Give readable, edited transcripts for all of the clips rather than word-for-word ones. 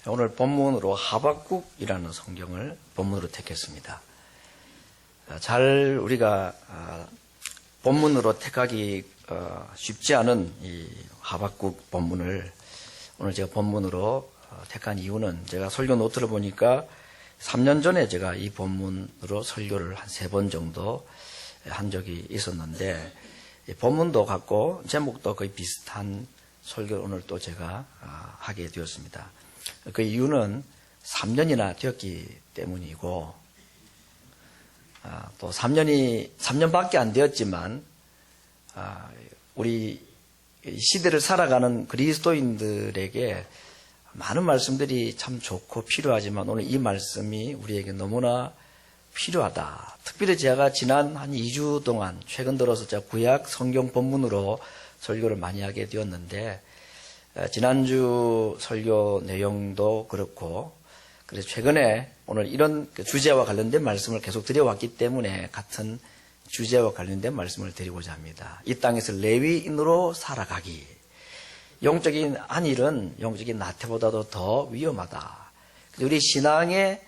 오늘 본문으로 하박국이라는 성경을 본문으로 택했습니다. 잘 우리가 본문으로 택하기 쉽지 않은 이 하박국 본문을 오늘 제가 본문으로 택한 이유는 제가 설교 노트를 보니까 3년 전에 제가 이 본문으로 설교를 한 3번 정도 한 적이 있었는데 본문도 같고 제목도 거의 비슷한 설교를 오늘 또 제가 하게 되었습니다. 그 이유는 3년이나 되었기 때문이고 또 3년밖에 안 되었지만 우리 시대를 살아가는 그리스도인들에게 많은 말씀들이 참 좋고 필요하지만 오늘 이 말씀이 우리에게 너무나 필요하다. 특별히 제가 지난 한 2주 동안 최근 들어서 제가 구약 성경 본문으로 설교를 많이 하게 되었는데 지난주 설교 내용도 그렇고 그래서 최근에 오늘 이런 주제와 관련된 말씀을 계속 드려왔기 때문에 같은 주제와 관련된 말씀을 드리고자 합니다. 이 땅에서 레위인으로 살아가기. 영적인 한 일은 영적인 나태보다도 더 위험하다. 우리 신앙에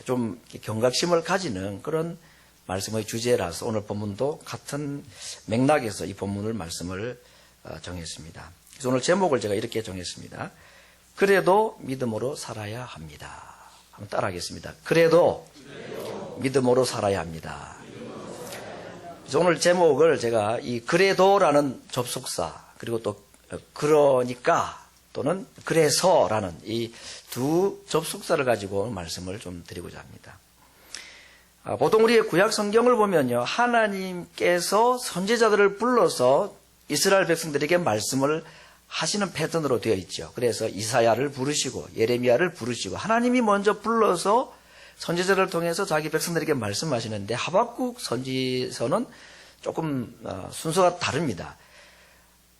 좀 경각심을 가지는 그런 말씀의 주제라서 오늘 본문도 같은 맥락에서 이 본문을 말씀을 정했습니다. 그래서 오늘 제목을 제가 이렇게 정했습니다. 그래도 믿음으로 살아야 합니다. 한번 따라하겠습니다. 그래도 믿음으로 살아야 합니다. 그래서 오늘 제목을 제가 이 그래도라는 접속사 그리고 또 그러니까 또는 그래서라는 이 두 접속사를 가지고 말씀을 좀 드리고자 합니다. 보통 우리의 구약 성경을 보면요, 하나님께서 선지자들을 불러서 이스라엘 백성들에게 말씀을 하시는 패턴으로 되어 있죠. 그래서 이사야를 부르시고 예레미야를 부르시고 하나님이 먼저 불러서 선지자를 통해서 자기 백성들에게 말씀하시는데 하박국 선지서는 조금 순서가 다릅니다.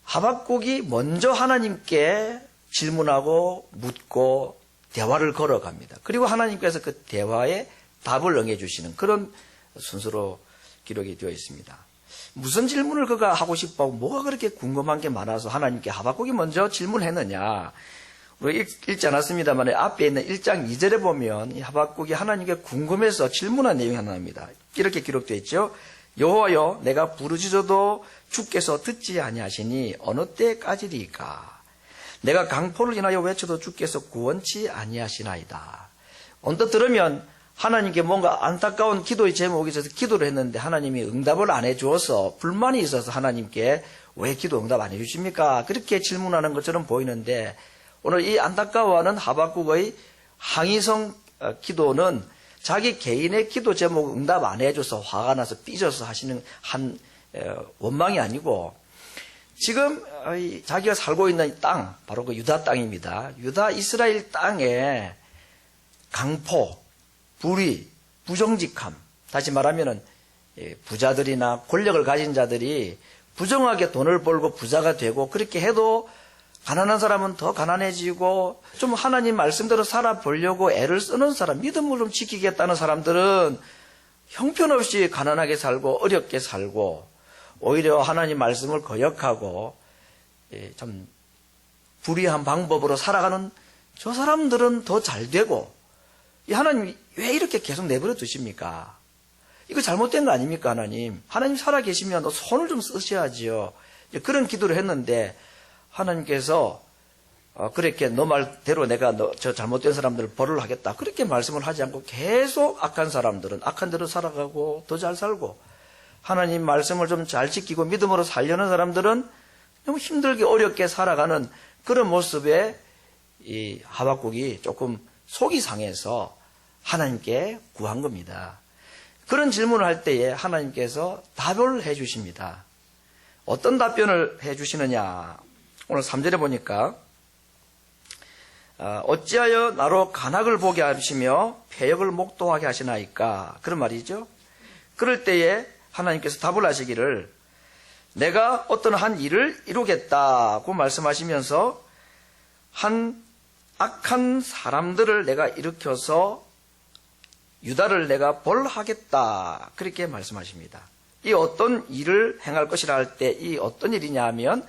하박국이 먼저 하나님께 질문하고 묻고 대화를 걸어갑니다. 그리고 하나님께서 그 대화에 답을 응해주시는 그런 순서로 기록이 되어 있습니다. 무슨 질문을 그가 하고 싶어하고 뭐가 그렇게 궁금한 게 많아서 하나님께 하박국이 먼저 질문했느냐. 우리 읽지 않았습니다만 앞에 있는 1장 2절에 보면 이 하박국이 하나님께 궁금해서 질문한 내용이 하나 나옵니다. 이렇게 기록되어 있죠. 여호와여 내가 부르짖어도 주께서 듣지 아니하시니 어느 때까지리까. 내가 강포를 인하여 외쳐도 주께서 구원치 아니하시나이다. 언뜻 들으면 하나님께 뭔가 안타까운 기도의 제목이 있어서 기도를 했는데 하나님이 응답을 안 해주어서 불만이 있어서 하나님께 왜 기도 응답 안 해주십니까? 그렇게 질문하는 것처럼 보이는데 오늘 이 안타까워하는 하박국의 항의성 기도는 자기 개인의 기도 제목 응답 안 해줘서 화가 나서 삐져서 하시는 한 원망이 아니고 지금 자기가 살고 있는 땅 바로 그 유다 땅입니다. 유다 이스라엘 땅에 강포, 불의, 부정직함 다시 말하면은 부자들이나 권력을 가진 자들이 부정하게 돈을 벌고 부자가 되고 그렇게 해도 가난한 사람은 더 가난해지고 좀 하나님 말씀대로 살아보려고 애를 쓰는 사람, 믿음을 좀 지키겠다는 사람들은 형편없이 가난하게 살고 어렵게 살고 오히려 하나님 말씀을 거역하고 참 불의한 방법으로 살아가는 저 사람들은 더 잘 되고 하나님 왜 이렇게 계속 내버려 두십니까? 이거 잘못된 거 아닙니까 하나님? 하나님 살아계시면 손을 좀 쓰셔야지요. 그런 기도를 했는데 하나님께서 그렇게 너 말대로 내가 저 잘못된 사람들을 벌을 하겠다 그렇게 말씀을 하지 않고 계속 악한 사람들은 악한 대로 살아가고 더 잘 살고 하나님 말씀을 좀 잘 지키고 믿음으로 살려는 사람들은 너무 힘들게 어렵게 살아가는 그런 모습에 이 하박국이 조금 속이 상해서 하나님께 구한 겁니다. 그런 질문을 할 때에 하나님께서 답을 해 주십니다. 어떤 답변을 해 주시느냐. 오늘 3절에 보니까 어찌하여 나로 간악을 보게 하시며 패역을 목도하게 하시나이까. 그런 말이죠. 그럴 때에 하나님께서 답을 하시기를 내가 어떤 한 일을 이루겠다고 말씀하시면서 한 악한 사람들을 내가 일으켜서 유다를 내가 벌하겠다 그렇게 말씀하십니다. 이 어떤 일을 행할 것이라 할 때 이 어떤 일이냐 하면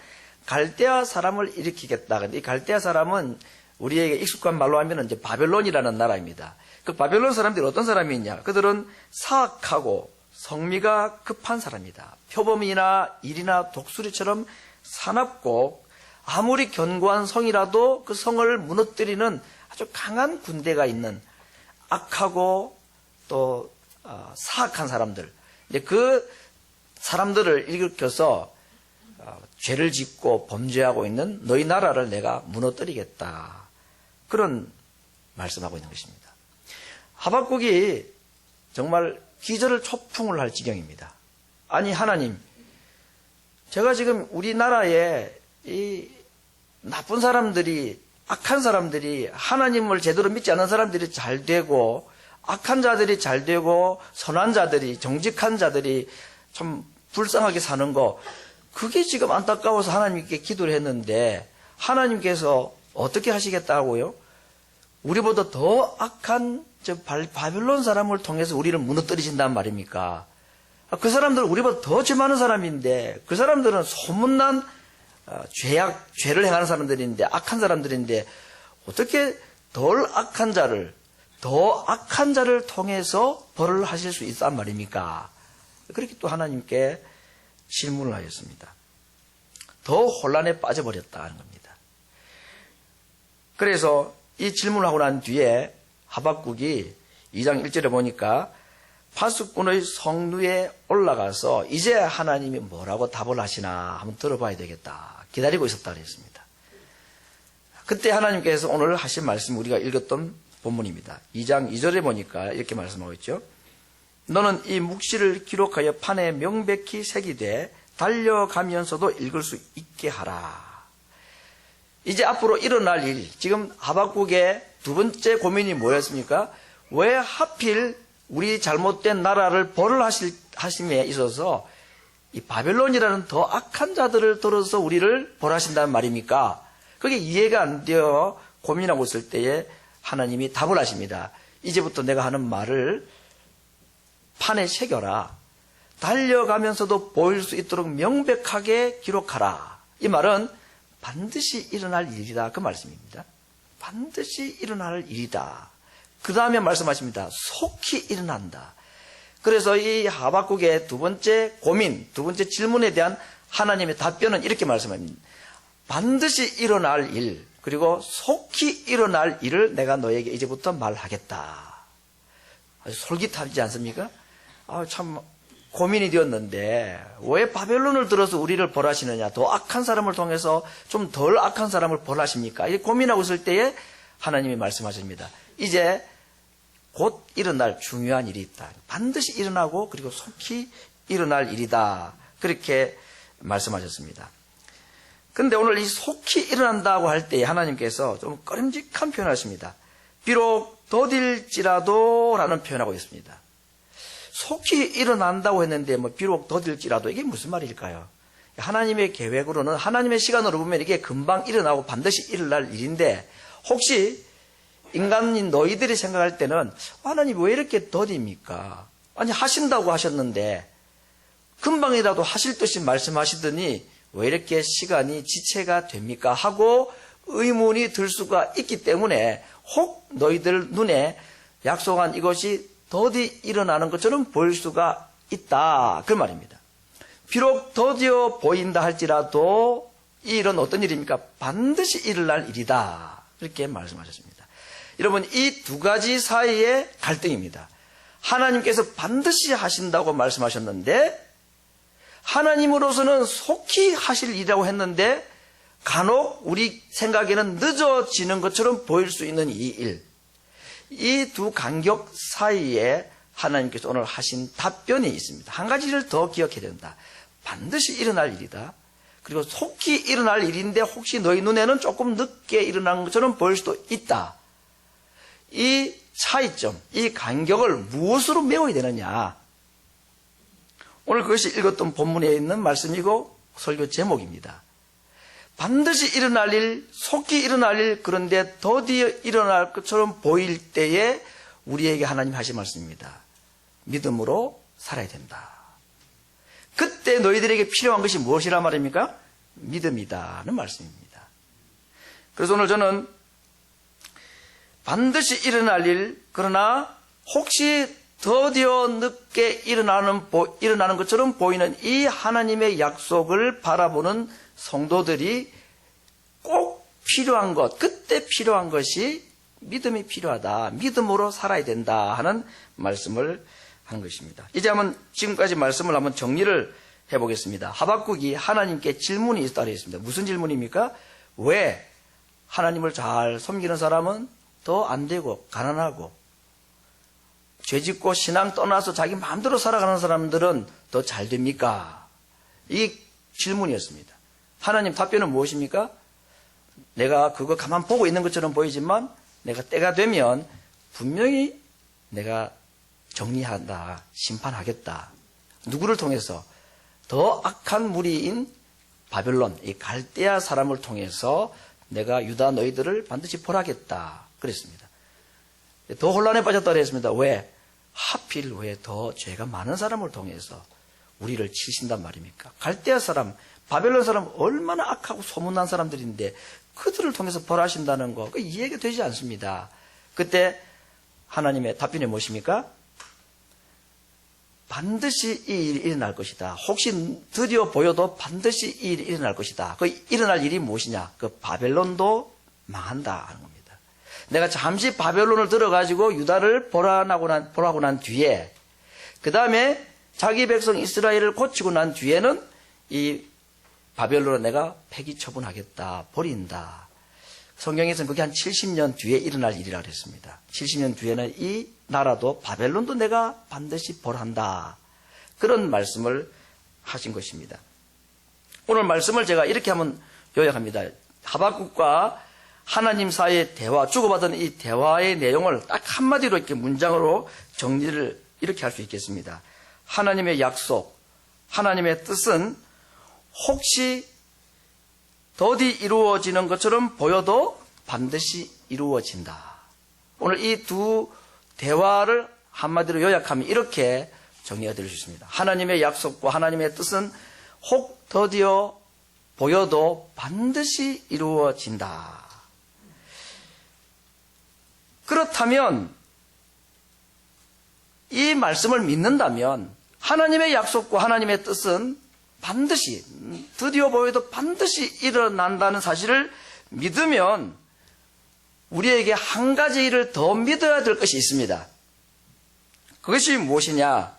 갈대아 사람을 일으키겠다. 근데 이 갈대아 사람은 우리에게 익숙한 말로 하면 이제 바벨론이라는 나라입니다. 그 바벨론 사람들이 어떤 사람이 있냐? 그들은 사악하고 성미가 급한 사람이다. 표범이나 일이나 독수리처럼 사납고 아무리 견고한 성이라도 그 성을 무너뜨리는 아주 강한 군대가 있는 악하고 또 사악한 사람들. 이제 그 사람들을 일으켜서 죄를 짓고 범죄하고 있는 너희 나라를 내가 무너뜨리겠다. 그런 말씀하고 있는 것입니다. 하박국이 정말 기절을 초풍을 할 지경입니다. 아니 하나님, 제가 지금 우리나라에 이 나쁜 사람들이, 악한 사람들이, 하나님을 제대로 믿지 않는 사람들이 잘 되고, 악한 자들이 잘 되고, 선한 자들이, 정직한 자들이 참 불쌍하게 사는 거, 그게 지금 안타까워서 하나님께 기도를 했는데 하나님께서 어떻게 하시겠다고요? 우리보다 더 악한 바벨론 사람을 통해서 우리를 무너뜨리신단 말입니까? 그 사람들은 우리보다 더 죄 많은 사람인데, 그 사람들은 소문난 죄를 행하는 사람들인데, 악한 사람들인데 어떻게 더 악한 자를 통해서 벌을 하실 수 있단 말입니까? 그렇게 또 하나님께 질문을 하였습니다. 더 혼란에 빠져버렸다는 겁니다. 그래서 이 질문을 하고 난 뒤에 하박국이 2장 1절에 보니까 파수꾼의 성루에 올라가서 이제 하나님이 뭐라고 답을 하시나 한번 들어봐야 되겠다. 기다리고 있었다 그랬습니다. 그때 하나님께서 오늘 하신 말씀 우리가 읽었던 본문입니다. 2장 2절에 보니까 이렇게 말씀하고 있죠. 너는 이 묵시를 기록하여 판에 명백히 새기되 달려가면서도 읽을 수 있게 하라. 이제 앞으로 일어날 일, 지금 하박국의 두 번째 고민이 뭐였습니까? 왜 하필 우리 잘못된 나라를 벌을 하심에 있어서 이 바벨론이라는 더 악한 자들을 들어서 우리를 벌하신다는 말입니까? 그게 이해가 안 되어 고민하고 있을 때에 하나님이 답을 하십니다. 이제부터 내가 하는 말을 판에 새겨라. 달려가면서도 보일 수 있도록 명백하게 기록하라. 이 말은 반드시 일어날 일이다. 그 말씀입니다. 반드시 일어날 일이다. 그 다음에 말씀하십니다. 속히 일어난다. 그래서 이 하박국의 두 번째 고민, 두 번째 질문에 대한 하나님의 답변은 이렇게 말씀합니다. 반드시 일어날 일, 그리고 속히 일어날 일을 내가 너에게 이제부터 말하겠다. 아주 솔깃하지 않습니까? 참 고민이 되었는데 왜 바벨론을 들어서 우리를 벌하시느냐, 더 악한 사람을 통해서 좀 덜 악한 사람을 벌하십니까? 이렇게 고민하고 있을 때에 하나님이 말씀하십니다. 이제 곧 일어날 중요한 일이 있다. 반드시 일어나고 그리고 속히 일어날 일이다. 그렇게 말씀하셨습니다. 그런데 오늘 이 속히 일어난다고 할 때 하나님께서 좀 꺼림직한 표현을 하십니다. 비록 더딜지라도 라는 표현하고 있습니다. 속히 일어난다고 했는데 비록 더딜지라도 이게 무슨 말일까요? 하나님의 계획으로는, 하나님의 시간으로 보면 이게 금방 일어나고 반드시 일어날 일인데, 혹시 인간인 너희들이 생각할 때는 하나님 왜 이렇게 더딥니까? 아니 하신다고 하셨는데 금방이라도 하실 듯이 말씀하시더니 왜 이렇게 시간이 지체가 됩니까? 하고 의문이 들 수가 있기 때문에 혹 너희들 눈에 약속한 이것이 더디 일어나는 것처럼 보일 수가 있다. 그 말입니다. 비록 더디어 보인다 할지라도 이 일은 어떤 일입니까? 반드시 일어날 일이다. 그렇게 말씀하셨습니다. 여러분, 이 두 가지 사이의 갈등입니다. 하나님께서 반드시 하신다고 말씀하셨는데 하나님으로서는 속히 하실 일이라고 했는데 간혹 우리 생각에는 늦어지는 것처럼 보일 수 있는 이 일, 이 두 간격 사이에 하나님께서 오늘 하신 답변이 있습니다. 한 가지를 더 기억해야 된다. 반드시 일어날 일이다. 그리고 속히 일어날 일인데 혹시 너희 눈에는 조금 늦게 일어난 것처럼 보일 수도 있다. 이 차이점, 이 간격을 무엇으로 메워야 되느냐? 오늘 그것이 읽었던 본문에 있는 말씀이고 설교 제목입니다. 반드시 일어날 일, 속히 일어날 일, 그런데 더디어 일어날 것처럼 보일 때에 우리에게 하나님 하신 말씀입니다. 믿음으로 살아야 된다. 그때 너희들에게 필요한 것이 무엇이란 말입니까? 믿음이다는 말씀입니다. 그래서 오늘 저는 반드시 일어날 일, 그러나 혹시 더디어 늦게 일어나는 것처럼 보이는 이 하나님의 약속을 바라보는 성도들이 꼭 필요한 것, 그때 필요한 것이 믿음이 필요하다. 믿음으로 살아야 된다 하는 말씀을 한 것입니다. 이제 한번 지금까지 말씀을 한번 정리를 해보겠습니다. 하박국이 하나님께 질문이 있다고 했습니다. 무슨 질문입니까? 왜 하나님을 잘 섬기는 사람은 더 안 되고 가난하고 죄짓고 신앙 떠나서 자기 마음대로 살아가는 사람들은 더 잘 됩니까? 이 질문이었습니다. 하나님 답변은 무엇입니까? 내가 그거 가만 보고 있는 것처럼 보이지만 내가 때가 되면 분명히 내가 정리한다, 심판하겠다. 누구를 통해서? 더 악한 무리인 바벨론, 이 갈대아 사람을 통해서 내가 유다 너희들을 반드시 벌하겠다. 그랬습니다. 더 혼란에 빠졌다고 했습니다. 왜? 하필 왜 더 죄가 많은 사람을 통해서 우리를 치신단 말입니까? 갈대아 사람, 바벨론 사람 얼마나 악하고 소문난 사람들인데 그들을 통해서 벌하신다는 거, 그 이해가 되지 않습니다. 그때 하나님의 답변이 무엇입니까? 반드시 이 일이 일어날 것이다. 혹시 드디어 보여도 반드시 이 일이 일어날 것이다. 그 일어날 일이 무엇이냐? 그 바벨론도 망한다 하는 겁니다. 내가 잠시 바벨론을 들어가지고 유다를 벌하고 난 뒤에, 그 다음에 자기 백성 이스라엘을 고치고 난 뒤에는 이 바벨론을 내가 폐기 처분하겠다, 버린다. 성경에서는 그게 한 70년 뒤에 일어날 일이라고 했습니다. 70년 뒤에는 이 나라도 바벨론도 내가 반드시 벌한다. 그런 말씀을 하신 것입니다. 오늘 말씀을 제가 이렇게 한번 요약합니다. 하박국과 하나님 사이의 대화, 주고받은 이 대화의 내용을 딱 한마디로 이렇게 문장으로 정리를 이렇게 할 수 있겠습니다. 하나님의 약속, 하나님의 뜻은 혹시 더디 이루어지는 것처럼 보여도 반드시 이루어진다. 오늘 이 두 대화를 한마디로 요약하면 이렇게 정리해 드릴 수 있습니다. 하나님의 약속과 하나님의 뜻은 혹 더디어 보여도 반드시 이루어진다. 그렇다면 이 말씀을 믿는다면 하나님의 약속과 하나님의 뜻은 반드시, 드디어 보여도 반드시 일어난다는 사실을 믿으면 우리에게 한 가지 일을 더 믿어야 될 것이 있습니다. 그것이 무엇이냐?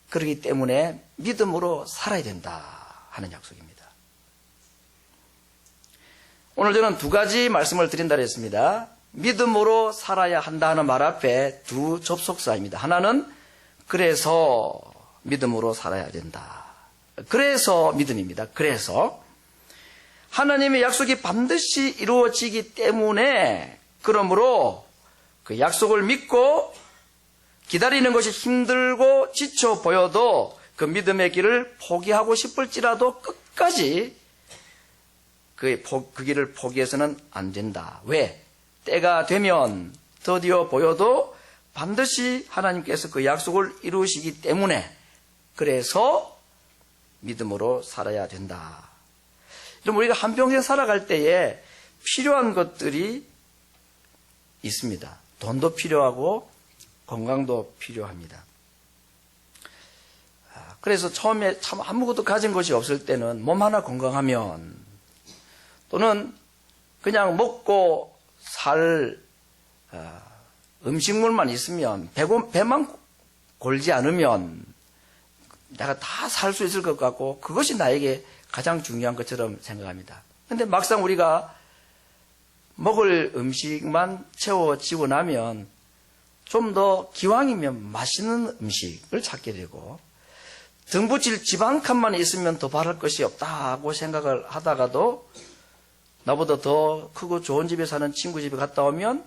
그렇기 때문에 믿음으로 살아야 된다 하는 약속입니다. 오늘 저는 두 가지 말씀을 드린다 했습니다. 믿음으로 살아야 한다 하는 말 앞에 두 접속사입니다. 하나는 그래서 믿음으로 살아야 된다. 그래서 믿음입니다. 그래서 하나님의 약속이 반드시 이루어지기 때문에, 그러므로 그 약속을 믿고 기다리는 것이 힘들고 지쳐 보여도 그 믿음의 길을 포기하고 싶을지라도 끝까지 그 길을 포기해서는 안 된다. 왜? 때가 되면 드디어 보여도 반드시 하나님께서 그 약속을 이루시기 때문에, 그래서 믿음으로 살아야 된다. 그럼 우리가 한평생 살아갈 때에 필요한 것들이 있습니다. 돈도 필요하고 건강도 필요합니다. 그래서 처음에 참 아무것도 가진 것이 없을 때는 몸 하나 건강하면, 또는 그냥 먹고 살 음식물만 있으면, 배만 골지 않으면 내가 다 살 수 있을 것 같고 그것이 나에게 가장 중요한 것처럼 생각합니다. 그런데 막상 우리가 먹을 음식만 채워지고 나면 좀 더 기왕이면 맛있는 음식을 찾게 되고, 등부칠 지방 한 칸만 있으면 더 바랄 것이 없다고 생각을 하다가도 나보다 더 크고 좋은 집에 사는 친구 집에 갔다 오면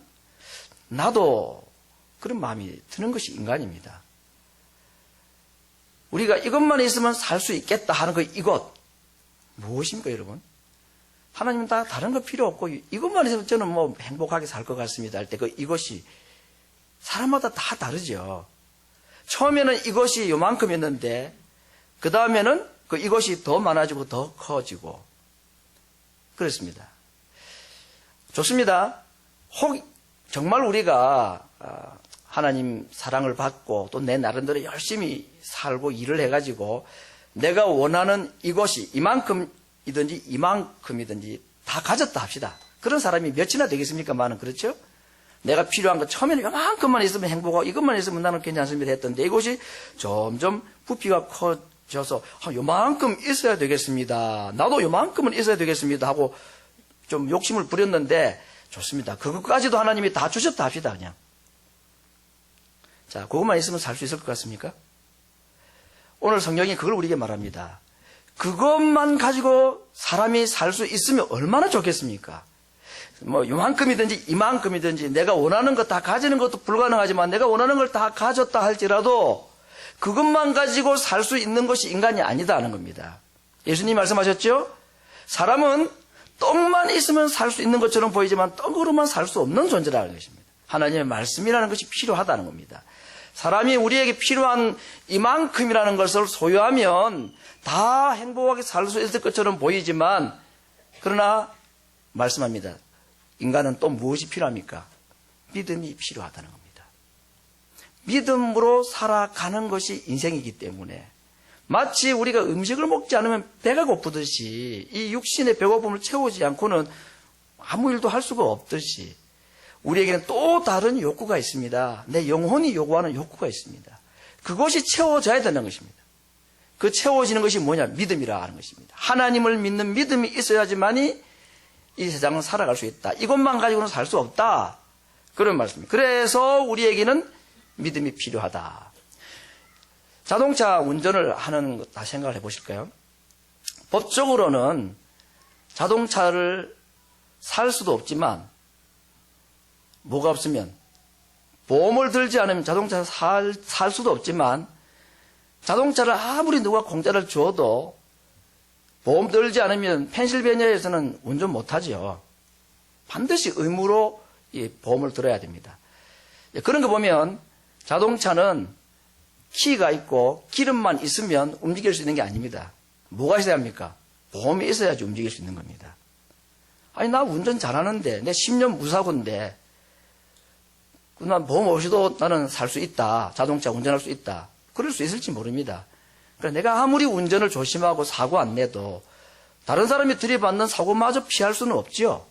나도 그런 마음이 드는 것이 인간입니다. 우리가 이것만 있으면 살 수 있겠다 하는 그 이것 무엇입니까, 여러분? 하나님은 다 다른 거 필요 없고 이것만 있으면 저는 뭐 행복하게 살 것 같습니다 할 때 그 이것이 사람마다 다 다르죠. 처음에는 이것이 요만큼이었는데 그 다음에는 그 이것이 더 많아지고 더 커지고 그렇습니다. 좋습니다. 혹 정말 우리가 하나님 사랑을 받고 또 내 나름대로 열심히 살고 일을 해가지고 내가 원하는 이것이 이만큼이든지 다 가졌다 합시다. 그런 사람이 몇이나 되겠습니까만은, 그렇죠? 내가 필요한 거 처음에는 요만큼만 있으면 행복하고 이것만 있으면 나는 괜찮습니다 했던데 이것이 점점 부피가 커져서 요만큼 있어야 되겠습니다. 나도 요만큼은 있어야 되겠습니다 하고 좀 욕심을 부렸는데 좋습니다. 그것까지도 하나님이 다 주셨다 합시다. 그냥. 자, 그것만 있으면 살 수 있을 것 같습니까? 오늘 성경이 그걸 우리에게 말합니다. 그것만 가지고 사람이 살 수 있으면 얼마나 좋겠습니까? 뭐 요만큼이든지 이만큼이든지 내가 원하는 것 다 가지는 것도 불가능하지만 내가 원하는 걸 다 가졌다 할지라도 그것만 가지고 살 수 있는 것이 인간이 아니다 하는 겁니다. 예수님 말씀하셨죠? 사람은 떡만 있으면 살 수 있는 것처럼 보이지만 떡으로만 살 수 없는 존재라는 것입니다. 하나님의 말씀이라는 것이 필요하다는 겁니다. 사람이 우리에게 필요한 이만큼이라는 것을 소유하면 다 행복하게 살 수 있을 것처럼 보이지만 그러나 말씀합니다. 인간은 또 무엇이 필요합니까? 믿음이 필요하다는 겁니다. 믿음으로 살아가는 것이 인생이기 때문에 마치 우리가 음식을 먹지 않으면 배가 고프듯이 이 육신의 배고픔을 채우지 않고는 아무 일도 할 수가 없듯이 우리에게는 또 다른 욕구가 있습니다. 내 영혼이 요구하는 욕구가 있습니다. 그것이 채워져야 되는 것입니다. 그 채워지는 것이 뭐냐? 믿음이라 하는 것입니다. 하나님을 믿는 믿음이 있어야지만이 이 세상을 살아갈 수 있다. 이것만 가지고는 살 수 없다. 그런 말씀입니다. 그래서 우리에게는 믿음이 필요하다. 자동차 운전을 하는 것 다 생각을 해보실까요? 법적으로는 자동차를 살 수도 없지만 뭐가 없으면 보험을 들지 않으면 자동차를 살 수도 없지만 자동차를 아무리 누가 공짜를 줘도 보험 들지 않으면 펜실베니아에서는 운전 못하죠. 반드시 의무로 보험을 들어야 됩니다. 그런 거 보면 자동차는 키가 있고 기름만 있으면 움직일 수 있는 게 아닙니다. 뭐가 있어야 합니까? 보험이 있어야지 움직일 수 있는 겁니다. 아니 나 운전 잘하는데 내 10년 무사고인데 난 보험 없이도 나는 살 수 있다. 자동차 운전할 수 있다. 그럴 수 있을지 모릅니다. 그러니까 내가 아무리 운전을 조심하고 사고 안 내도 다른 사람이 들이받는 사고마저 피할 수는 없죠.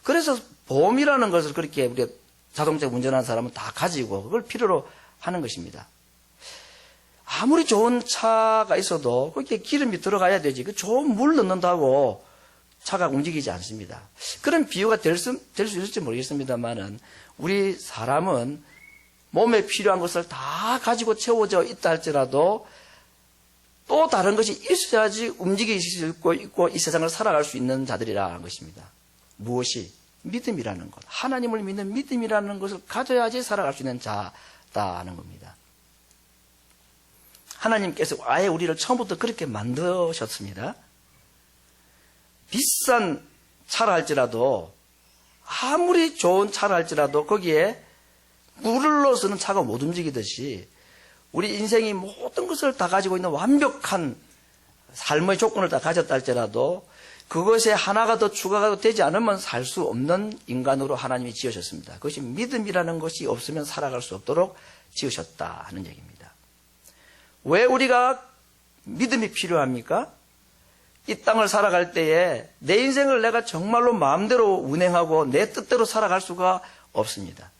그래서 보험이라는 것을 그렇게 우리 자동차 운전하는 사람은 다 가지고 그걸 필요로 하는 것입니다. 아무리 좋은 차가 있어도 거기에 기름이 들어가야 되지. 그 좋은 물 넣는다고 차가 움직이지 않습니다. 그런 비유가 될 수 있을지 모르겠습니다만은 우리 사람은 몸에 필요한 것을 다 가지고 채워져 있다 할지라도 또 다른 것이 있어야지 움직일 수 있고 이 세상을 살아갈 수 있는 자들이라는 것입니다. 무엇이? 믿음이라는 것. 하나님을 믿는 믿음이라는 것을 가져야지 살아갈 수 있는 자다는 겁니다. 하나님께서 아예 우리를 처음부터 그렇게 만드셨습니다. 비싼 차라 할지라도 아무리 좋은 차라 할지라도 거기에 물을 넣어서는 차가 못 움직이듯이 우리 인생이 모든 것을 다 가지고 있는 완벽한 삶의 조건을 다 가졌다 할지라도 그것에 하나가 더 추가가 되지 않으면 살 수 없는 인간으로 하나님이 지으셨습니다. 그것이 믿음이라는 것이 없으면 살아갈 수 없도록 지으셨다 하는 얘기입니다. 왜 우리가 믿음이 필요합니까? 이 땅을 살아갈 때에 내 인생을 내가 정말로 마음대로 운행하고 내 뜻대로 살아갈 수가 없습니다.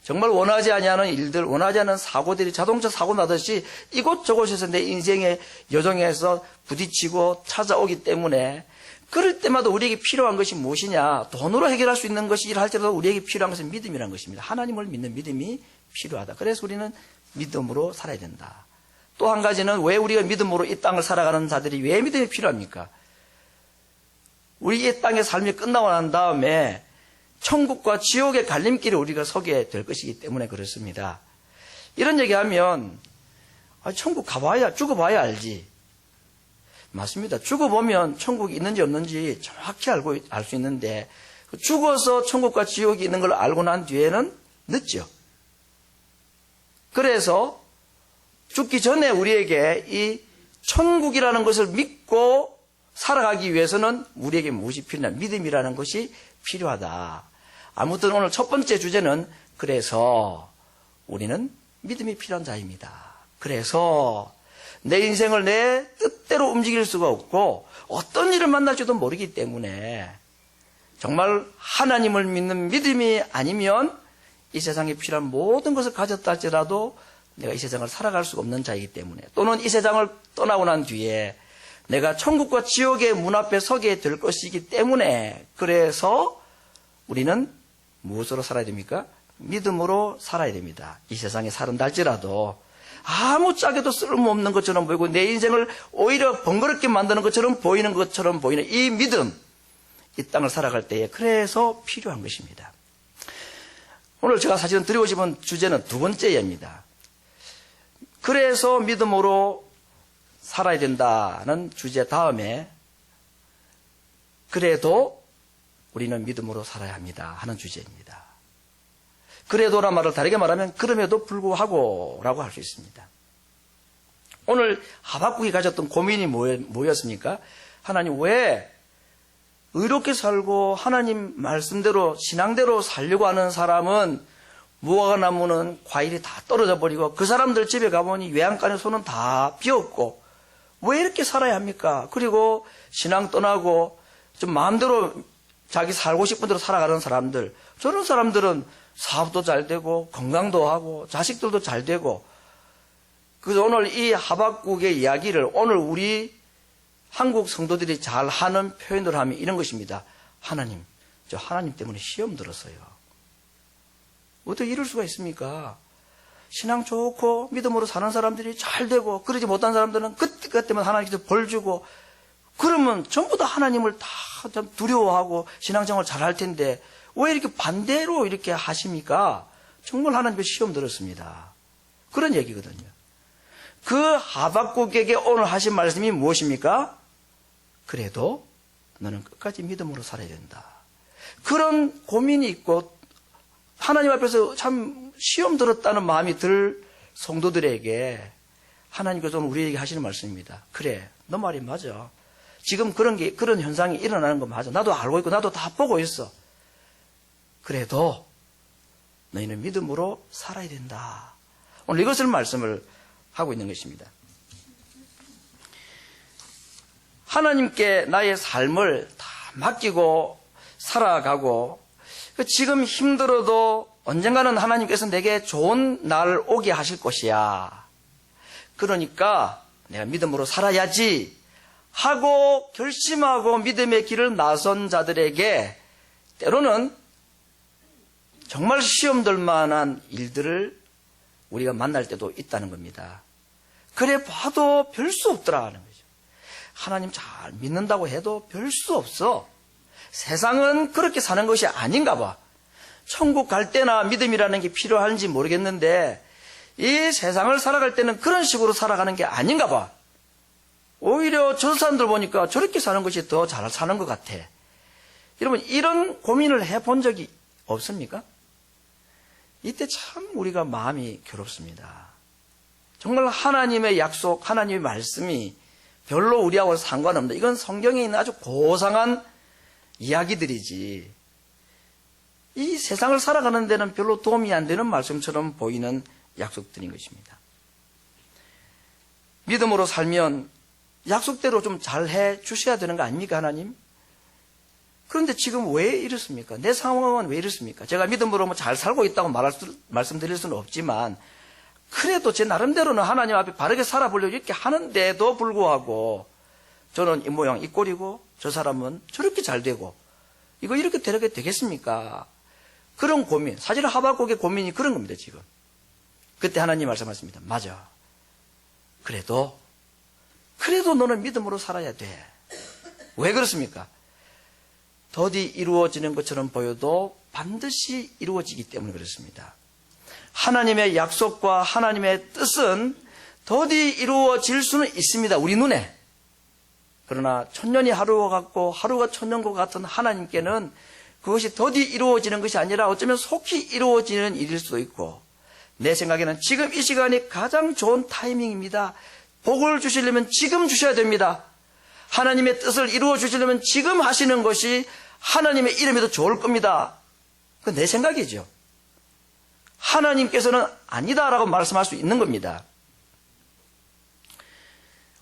정말 원하지 아니하는 일들, 원하지 않은 사고들이 자동차 사고 나듯이 이곳저곳에서 내 인생의 여정에서 부딪히고 찾아오기 때문에 그럴 때마다 우리에게 필요한 것이 무엇이냐? 돈으로 해결할 수 있는 것이라 할지라도 우리에게 필요한 것은 믿음이라는 것입니다. 하나님을 믿는 믿음이 필요하다. 그래서 우리는 믿음으로 살아야 된다. 또 한 가지는 왜 우리가 믿음으로 이 땅을 살아가는 자들이 왜 믿음이 필요합니까? 우리 이 땅의 삶이 끝나고 난 다음에 천국과 지옥의 갈림길에 우리가 서게 될 것이기 때문에 그렇습니다. 이런 얘기하면 천국 가봐야 죽어봐야 알지. 맞습니다. 죽어보면 천국이 있는지 없는지 정확히 알 수 있는데 죽어서 천국과 지옥이 있는 걸 알고 난 뒤에는 늦죠. 그래서 죽기 전에 우리에게 이 천국이라는 것을 믿고 살아가기 위해서는 우리에게 무엇이 필요하냐? 믿음이라는 것이 필요하다. 아무튼 오늘 첫 번째 주제는 그래서 우리는 믿음이 필요한 자입니다. 그래서 내 인생을 내 뜻대로 움직일 수가 없고 어떤 일을 만날지도 모르기 때문에 정말 하나님을 믿는 믿음이 아니면 이 세상에 필요한 모든 것을 가졌다 할지라도 내가 이 세상을 살아갈 수가 없는 자이기 때문에, 또는 이 세상을 떠나고 난 뒤에 내가 천국과 지옥의 문 앞에 서게 될 것이기 때문에, 그래서 우리는 무엇으로 살아야 됩니까? 믿음으로 살아야 됩니다. 이 세상에 사는다 할지라도 아무짝에도 쓸모없는 것처럼 보이고 내 인생을 오히려 번거롭게 만드는 것처럼 보이는 이 믿음, 이 땅을 살아갈 때에 그래서 필요한 것입니다. 오늘 제가 사실은 드리고 싶은 주제는 두 번째입니다. 그래서 믿음으로 살아야 된다는 주제 다음에 그래도 우리는 믿음으로 살아야 합니다 하는 주제입니다. 그래도란 말을 다르게 말하면 그럼에도 불구하고 라고 할 수 있습니다. 오늘 하박국이 가졌던 고민이 뭐였습니까? 하나님, 왜 의롭게 살고 하나님 말씀대로 신앙대로 살려고 하는 사람은 무화과나무는 과일이 다 떨어져 버리고 그 사람들 집에 가보니 외양간의 손은 다 비었고 왜 이렇게 살아야 합니까? 그리고 신앙 떠나고 좀 마음대로 자기 살고 싶은 대로 살아가는 사람들, 저런 사람들은 사업도 잘 되고 건강도 하고 자식들도 잘 되고, 그래서 오늘 이 하박국의 이야기를 오늘 우리 한국 성도들이 잘 하는 표현으로 하면 이런 것입니다. 하나님, 저 하나님 때문에 시험 들었어요. 어떻게 이럴 수가 있습니까? 신앙 좋고 믿음으로 사는 사람들이 잘 되고 그러지 못한 사람들은 그것 때문에 하나님께서 벌 주고, 그러면 전부 다 하나님을 다 두려워하고 신앙생활 잘할 텐데 왜 이렇게 반대로 이렇게 하십니까? 정말 하나님께 시험 들었습니다. 그런 얘기거든요. 그 하박국에게 오늘 하신 말씀이 무엇입니까? 그래도 너는 끝까지 믿음으로 살아야 된다. 그런 고민이 있고 하나님 앞에서 참 시험 들었다는 마음이 들 성도들에게 하나님께서 오늘 우리에게 하시는 말씀입니다. 그래, 너 말이 맞아. 지금 그런 현상이 일어나는 거 맞아. 나도 알고 있고 나도 다 보고 있어. 그래도 너희는 믿음으로 살아야 된다. 오늘 이것을 말씀을 하고 있는 것입니다. 하나님께 나의 삶을 다 맡기고 살아가고, 지금 힘들어도 언젠가는 하나님께서 내게 좋은 날 오게 하실 것이야. 그러니까 내가 믿음으로 살아야지 하고 결심하고 믿음의 길을 나선 자들에게 때로는 정말 시험될 만한 일들을 우리가 만날 때도 있다는 겁니다. 그래 봐도 별 수 없더라 하는 거죠. 하나님 잘 믿는다고 해도 별 수 없어. 세상은 그렇게 사는 것이 아닌가 봐. 천국 갈 때나 믿음이라는 게 필요한지 모르겠는데 이 세상을 살아갈 때는 그런 식으로 살아가는 게 아닌가 봐. 오히려 저 사람들 보니까 저렇게 사는 것이 더 잘 사는 것 같아. 여러분, 이런 고민을 해본 적이 없습니까? 이때 참 우리가 마음이 괴롭습니다. 정말 하나님의 약속, 하나님의 말씀이 별로 우리하고 상관없는데, 이건 성경에 있는 아주 고상한 이야기들이지, 이 세상을 살아가는 데는 별로 도움이 안 되는 말씀처럼 보이는 약속들인 것입니다. 믿음으로 살면 약속대로 좀 잘해 주셔야 되는 거 아닙니까, 하나님? 그런데 지금 왜 이렇습니까? 내 상황은 왜 이렇습니까? 제가 믿음으로 뭐 잘 살고 있다고 말씀드릴 수는 없지만, 그래도 제 나름대로는 하나님 앞에 바르게 살아보려고 이렇게 하는데도 불구하고 저는 이 모양 이 꼴이고 저 사람은 저렇게 잘 되고 이거 이렇게 되게 되겠습니까? 그런 고민, 사실 하박국의 고민이 그런 겁니다. 지금 그때 하나님 말씀하십니다. 맞아. 그래도 너는 믿음으로 살아야 돼. 왜 그렇습니까? 더디 이루어지는 것처럼 보여도 반드시 이루어지기 때문에 그렇습니다. 하나님의 약속과 하나님의 뜻은 더디 이루어질 수는 있습니다. 우리 눈에. 그러나 천년이 하루와 같고 하루가 천년과 같은 하나님께는 그것이 더디 이루어지는 것이 아니라 어쩌면 속히 이루어지는 일일 수도 있고, 내 생각에는 지금 이 시간이 가장 좋은 타이밍입니다. 복을 주시려면 지금 주셔야 됩니다. 하나님의 뜻을 이루어 주시려면 지금 하시는 것이 하나님의 이름에도 좋을 겁니다. 그건 내 생각이죠. 하나님께서는 아니다라고 말씀할 수 있는 겁니다.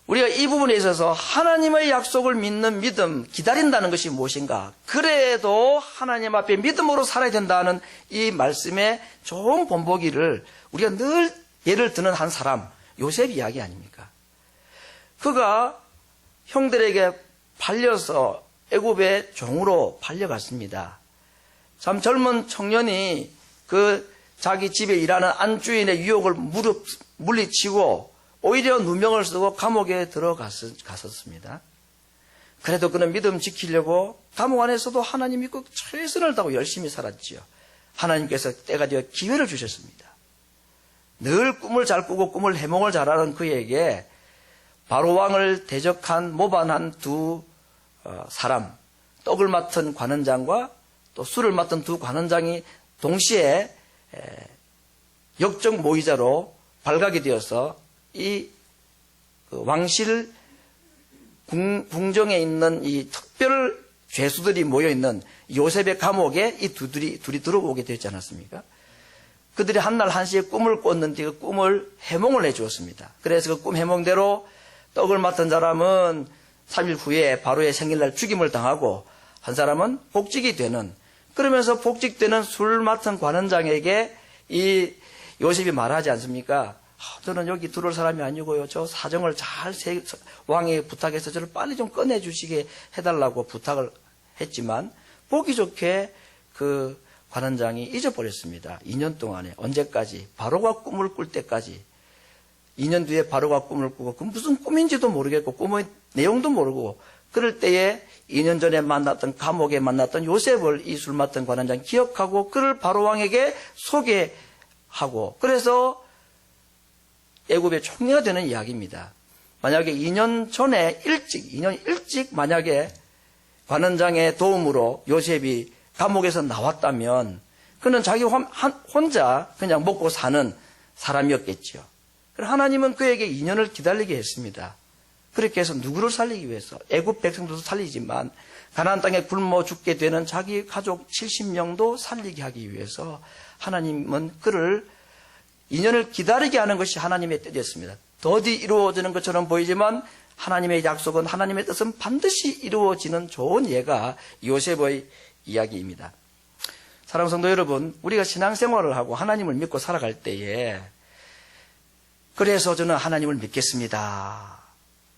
우리가 이 부분에 있어서 하나님의 약속을 믿는 믿음, 기다린다는 것이 무엇인가? 그래도 하나님 앞에 믿음으로 살아야 된다는 이 말씀의 좋은 본보기를 우리가 늘 예를 드는 한 사람, 요셉 이야기 아닙니까? 그가 형들에게 팔려서 애굽의 종으로 팔려갔습니다. 참 젊은 청년이 그 자기 집에 일하는 안주인의 유혹을 물리치고 오히려 누명을 쓰고 감옥에 들어갔었습니다. 그래도 그는 믿음 지키려고 감옥 안에서도 하나님 믿고 최선을 다하고 열심히 살았지요. 하나님께서 때가 되어 기회를 주셨습니다. 늘 꿈을 잘 꾸고 꿈을 해몽을 잘하는 그에게 바로 왕을 대적한 모반한 두 사람, 떡을 맡은 관원장과 또 술을 맡은 두 관원장이 동시에 역적 모의자로 발각이 되어서 이 왕실 궁정에 있는 이 특별 죄수들이 모여있는 요셉의 감옥에 이 둘이 들어오게 되었지 않았습니까? 그들이 한날 한시에 꿈을 꿨는데 그 꿈을 해몽을 해주었습니다. 그래서 그 꿈 해몽대로 떡을 맡은 사람은 3일 후에 바로의 생일날 죽임을 당하고 한 사람은 복직이 되는, 그러면서 복직되는 술 맡은 관원장에게 이 요셉이 말하지 않습니까? 저는 여기 들어올 사람이 아니고요. 저 사정을 잘 왕에 부탁해서 저를 빨리 좀 꺼내주시게 해달라고 부탁을 했지만 보기 좋게 그 관원장이 잊어버렸습니다. 2년 동안에 언제까지? 바로가 꿈을 꿀 때까지. 2년 뒤에 바로가 꿈을 꾸고 그 무슨 꿈인지도 모르겠고 꿈의 내용도 모르고 그럴 때에 2년 전에 만났던 감옥에 만났던 요셉을 이 술 맡은 관원장이 기억하고 그를 바로왕에게 소개하고 그래서 애굽의 총리가 되는 이야기입니다. 만약에 2년 일찍 만약에 관원장의 도움으로 요셉이 감옥에서 나왔다면 그는 자기 혼자 그냥 먹고 사는 사람이었겠죠. 하나님은 그에게 2년을 기다리게 했습니다. 그렇게 해서 누구를 살리기 위해서? 애굽 백성들도 살리지만 가나안 땅에 굶어 죽게 되는 자기 가족 70명도 살리게 하기 위해서 하나님은 그를 2년을 기다리게 하는 것이 하나님의 뜻이었습니다. 더디 이루어지는 것처럼 보이지만 하나님의 약속은, 하나님의 뜻은 반드시 이루어지는 좋은 예가 요셉의 이야기입니다. 사랑하는 성도 여러분, 우리가 신앙생활을 하고 하나님을 믿고 살아갈 때에 그래서 저는 하나님을 믿겠습니다.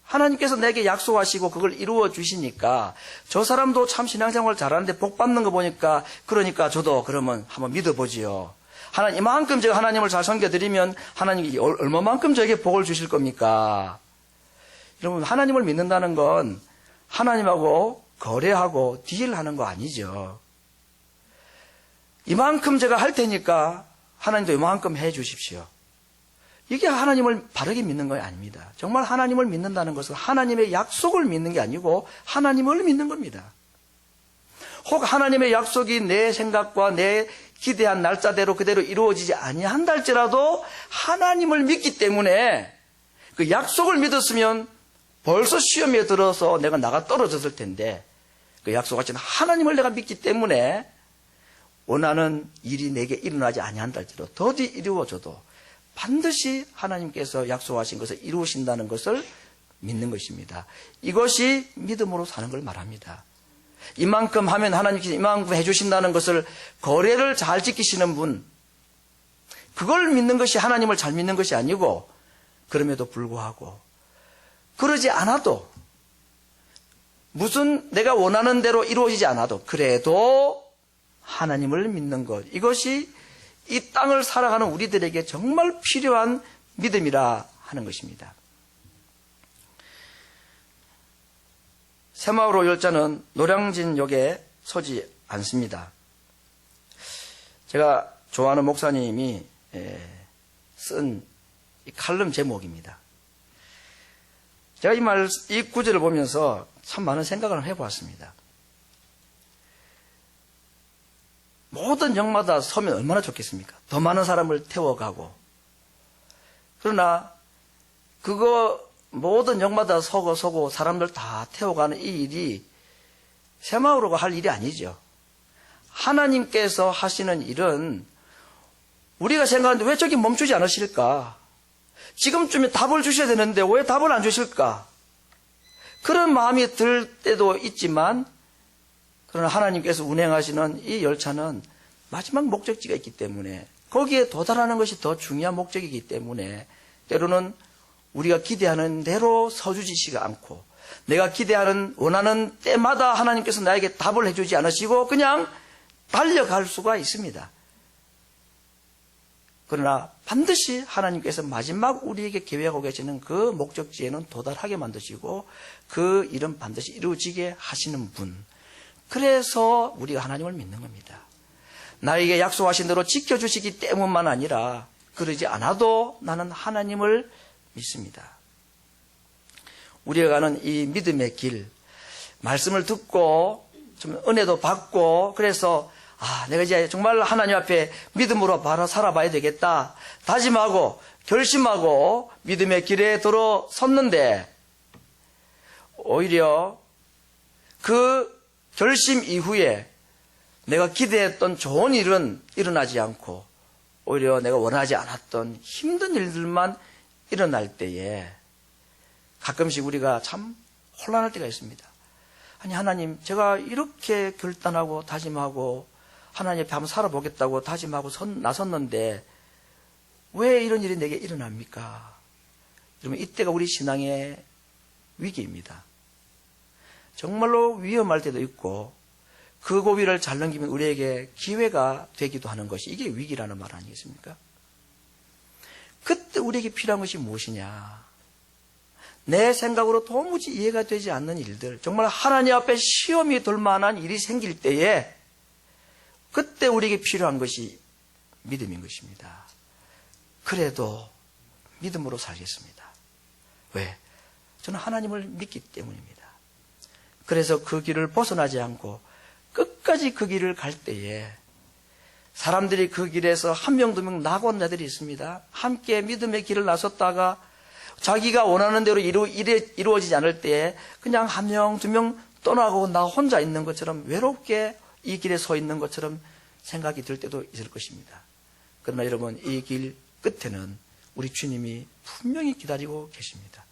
하나님께서 내게 약속하시고 그걸 이루어 주시니까 저 사람도 참 신앙생활 잘하는데 복 받는 거 보니까 그러니까 저도 그러면 한번 믿어보지요. 하나님, 이만큼 제가 하나님을 잘 섬겨드리면 하나님이 얼마만큼 저에게 복을 주실 겁니까? 여러분, 하나님을 믿는다는 건 하나님하고 거래하고 딜하는 거 아니죠. 이만큼 제가 할 테니까 하나님도 이만큼 해 주십시오. 이게 하나님을 바르게 믿는 거 아닙니다. 정말 하나님을 믿는다는 것은 하나님의 약속을 믿는 게 아니고 하나님을 믿는 겁니다. 혹 하나님의 약속이 내 생각과 내 기대한 날짜대로 그대로 이루어지지 아니한다 할지라도 하나님을 믿기 때문에 그 약속을 믿었으면 벌써 시험에 들어서 내가 나가 떨어졌을 텐데 그 약속하신 하나님을 내가 믿기 때문에 원하는 일이 내게 일어나지 아니한다 할지라도 더디 이루어져도 반드시 하나님께서 약속하신 것을 이루신다는 것을 믿는 것입니다. 이것이 믿음으로 사는 걸 말합니다. 이만큼 하면 하나님께서 이만큼 해주신다는 것을 거래를 잘 지키시는 분, 그걸 믿는 것이 하나님을 잘 믿는 것이 아니고 그럼에도 불구하고 그러지 않아도 무슨 내가 원하는 대로 이루어지지 않아도 그래도 하나님을 믿는 것, 이것이 이 땅을 살아가는 우리들에게 정말 필요한 믿음이라 하는 것입니다. 새마을호 열차는 노량진역에 서지 않습니다. 제가 좋아하는 목사님이 쓴 이 칼럼 제목입니다. 제가 이 구절을 보면서 참 많은 생각을 해보았습니다. 모든 역마다 서면 얼마나 좋겠습니까? 더 많은 사람을 태워가고. 그러나 그거 모든 역마다 서고 사람들 다 태워가는 이 일이 새마을호가 할 일이 아니죠. 하나님께서 하시는 일은 우리가 생각하는데 왜 저기 멈추지 않으실까? 지금쯤에 답을 주셔야 되는데 왜 답을 안 주실까? 그런 마음이 들 때도 있지만, 그러나 하나님께서 운행하시는 이 열차는 마지막 목적지가 있기 때문에, 거기에 도달하는 것이 더 중요한 목적이기 때문에 때로는 우리가 기대하는 대로 서주지시가 않고, 내가 기대하는 원하는 때마다 하나님께서 나에게 답을 해주지 않으시고 그냥 달려갈 수가 있습니다. 그러나 반드시 하나님께서 마지막 우리에게 계획하고 계시는 그 목적지에는 도달하게 만드시고 그 일은 반드시 이루어지게 하시는 분. 그래서 우리가 하나님을 믿는 겁니다. 나에게 약속하신 대로 지켜주시기 때문만 아니라 그러지 않아도 나는 하나님을 믿습니다. 우리가 가는 이 믿음의 길, 말씀을 듣고 좀 은혜도 받고, 그래서 내가 이제 정말 하나님 앞에 믿음으로 바로 살아봐야 되겠다 다짐하고 결심하고 믿음의 길에 들어섰는데, 오히려 그 결심 이후에 내가 기대했던 좋은 일은 일어나지 않고 오히려 내가 원하지 않았던 힘든 일들만 일어날 때에 가끔씩 우리가 참 혼란할 때가 있습니다. 아니, 하나님, 제가 이렇게 결단하고 다짐하고 하나님 앞에 한번 살아보겠다고 다짐하고 나섰는데 왜 이런 일이 내게 일어납니까? 그러면 이때가 우리 신앙의 위기입니다. 정말로 위험할 때도 있고 그 고비를 잘 넘기면 우리에게 기회가 되기도 하는 것이, 이게 위기라는 말 아니겠습니까? 그때 우리에게 필요한 것이 무엇이냐? 내 생각으로 도무지 이해가 되지 않는 일들, 정말 하나님 앞에 시험이 될 만한 일이 생길 때에 그때 우리에게 필요한 것이 믿음인 것입니다. 그래도 믿음으로 살겠습니다. 왜? 저는 하나님을 믿기 때문입니다. 그래서 그 길을 벗어나지 않고 끝까지 그 길을 갈 때에 사람들이 그 길에서 한 명, 두 명 낙오한 자들이 있습니다. 함께 믿음의 길을 나섰다가 자기가 원하는 대로 이루어지지 않을 때에 그냥 한 명, 두 명 떠나고 나 혼자 있는 것처럼 외롭게 이 길에 서 있는 것처럼 생각이 들 때도 있을 것입니다. 그러나 여러분, 이 길 끝에는 우리 주님이 분명히 기다리고 계십니다.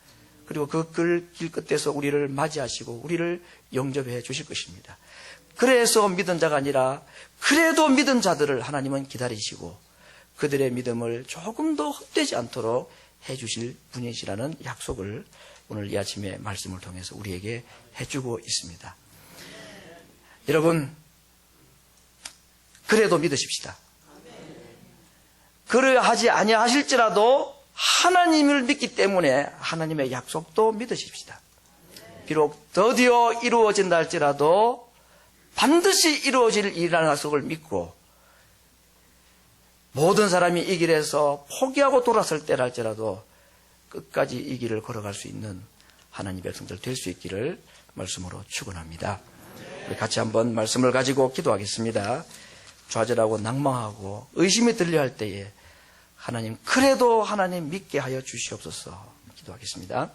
그리고 그 길 끝에서 우리를 맞이하시고 우리를 영접해 주실 것입니다. 그래서 믿은 자가 아니라 그래도 믿은 자들을 하나님은 기다리시고 그들의 믿음을 조금 더 헛되지 않도록 해주실 분이시라는 약속을 오늘 이 아침의 말씀을 통해서 우리에게 해주고 있습니다. 여러분, 그래도 믿으십시다. 그러하지 아니하실지라도 하나님을 믿기 때문에 하나님의 약속도 믿으십시다. 비록 드디어 이루어진다 할지라도 반드시 이루어질 일이라는 약속을 믿고, 모든 사람이 이 길에서 포기하고 돌아설 때랄지라도 끝까지 이 길을 걸어갈 수 있는 하나님의 백성들 될 수 있기를 말씀으로 축원합니다. 우리 같이 한번 말씀을 가지고 기도하겠습니다. 좌절하고 낭망하고 의심이 들려 할 때에 하나님, 그래도 하나님 믿게 하여 주시옵소서. 기도하겠습니다.